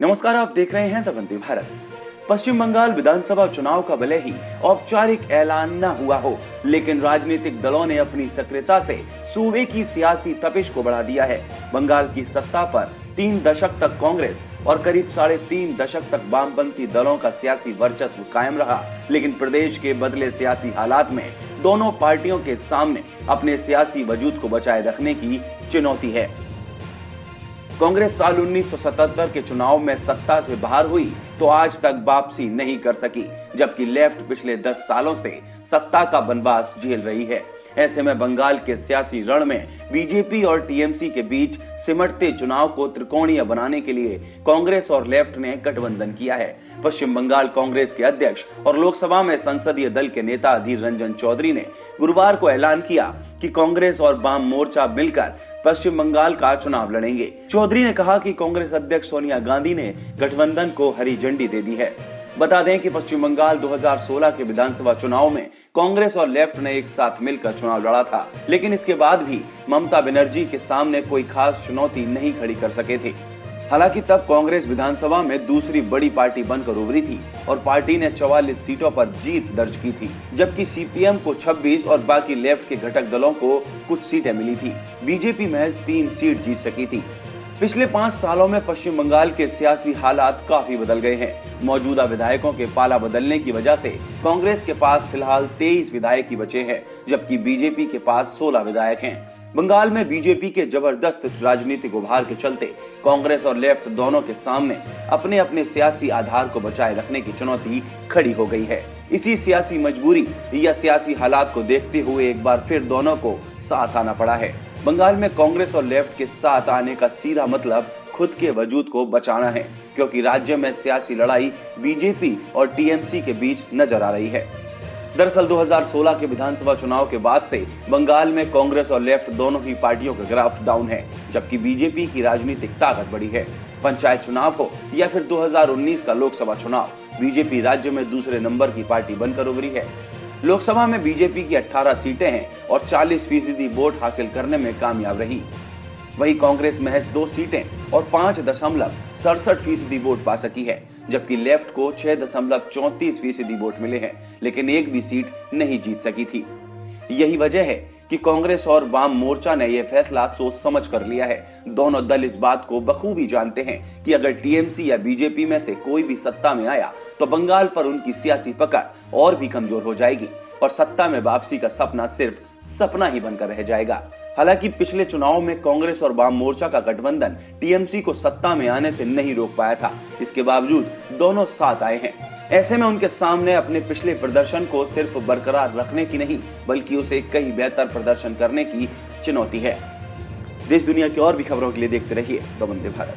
नमस्कार, आप देख रहे हैं द वंदे भारत। पश्चिम बंगाल विधानसभा चुनाव का भले ही औपचारिक ऐलान न हुआ हो, लेकिन राजनीतिक दलों ने अपनी सक्रियता से सूबे की सियासी तपिश को बढ़ा दिया है। बंगाल की सत्ता पर 3 दशक तक कांग्रेस और करीब 3.5 दशक तक वामपंथी दलों का सियासी वर्चस्व कायम रहा, लेकिन प्रदेश के बदले सियासी हालात में दोनों पार्टियों के सामने अपने सियासी वजूद को बचाए रखने की चुनौती है। कांग्रेस साल 1977 के चुनाव में सत्ता से बाहर हुई तो आज तक वापसी नहीं कर सकी, जबकि लेफ्ट पिछले 10 सालों से सत्ता का वनवास झेल रही है। ऐसे में बंगाल के सियासी रण में बीजेपी और टीएमसी के बीच सिमटते चुनाव को त्रिकोणीय बनाने के लिए कांग्रेस और लेफ्ट ने गठबंधन किया है। पश्चिम बंगाल कांग्रेस के अध्यक्ष और लोकसभा में संसदीय दल के नेता अधीर रंजन चौधरी ने गुरुवार को ऐलान किया कि कांग्रेस और वाम मोर्चा मिलकर पश्चिम बंगाल का चुनाव लड़ेंगे। चौधरी ने कहा कि कांग्रेस अध्यक्ष सोनिया गांधी ने गठबंधन को हरी झंडी दे दी है। बता दें कि पश्चिम बंगाल 2016 के विधानसभा चुनाव में कांग्रेस और लेफ्ट ने एक साथ मिलकर चुनाव लड़ा था, लेकिन इसके बाद भी ममता बनर्जी के सामने कोई खास चुनौती नहीं खड़ी कर सके थे। हालांकि तब कांग्रेस विधानसभा में दूसरी बड़ी पार्टी बनकर उभरी थी और पार्टी ने 44 सीटों पर जीत दर्ज की थी, जबकि सीपीएम को 26 और बाकी लेफ्ट के घटक दलों को कुछ सीटें मिली थी। बीजेपी महज 3 सीट जीत सकी थी। पिछले 5 सालों में पश्चिम बंगाल के सियासी हालात काफी बदल गए हैं। मौजूदा विधायकों के पाला बदलने की वजह से कांग्रेस के पास फिलहाल 23 विधायक ही बचे हैं, जबकि बीजेपी के पास 16 विधायक हैं। बंगाल में बीजेपी के जबरदस्त राजनीतिक उभार के चलते कांग्रेस और लेफ्ट दोनों के सामने अपने अपने सियासी आधार को बचाए रखने की चुनौती खड़ी हो गई है। इसी सियासी मजबूरी या सियासी हालात को देखते हुए एक बार फिर दोनों को साथ आना पड़ा है। बंगाल में कांग्रेस और लेफ्ट के साथ आने का सीधा मतलब खुद के वजूद को बचाना है, क्योंकि राज्य में सियासी लड़ाई बीजेपी और टीएमसी के बीच नजर आ रही है। दरअसल 2016 के विधानसभा चुनाव के बाद से बंगाल में कांग्रेस और लेफ्ट दोनों ही पार्टियों का ग्राफ डाउन है, जबकि बीजेपी की राजनीतिक ताकत बढ़ी है। पंचायत चुनाव हो या फिर 2019 का लोकसभा चुनाव, बीजेपी राज्य में दूसरे नंबर की पार्टी बनकर उभरी है। लोकसभा में बीजेपी की 18 सीटें हैं और 40% वोट हासिल करने में कामयाब रही। वहीं कांग्रेस महज 2 सीटें और 5.67% वोट पा सकी है, जबकि लेफ्ट को 6.34% वोट मिले हैं, लेकिन एक भी सीट नहीं जीत सकी थी। यही वजह है कि कांग्रेस और वाम मोर्चा ने यह फैसला सोच समझ कर लिया है। दोनों दल इस बात को बखूबी जानते हैं कि अगर टीएमसी या बीजेपी में से कोई भी सत्ता में आया तो बंगाल पर उनकी सियासी पकड़ और भी कमजोर हो जाएगी और सत्ता में वापसी का सपना सिर्फ सपना ही बनकर रह जाएगा। हालांकि पिछले चुनाव में कांग्रेस और वाम मोर्चा का गठबंधन टीएमसी को सत्ता में आने से नहीं रोक पाया था। इसके बावजूद दोनों साथ आए हैं। ऐसे में उनके सामने अपने पिछले प्रदर्शन को सिर्फ बरकरार रखने की नहीं, बल्कि उसे कहीं बेहतर प्रदर्शन करने की चुनौती है। देश दुनिया की और भी खबरों के लिए देखते रहिए द वंदे भारत।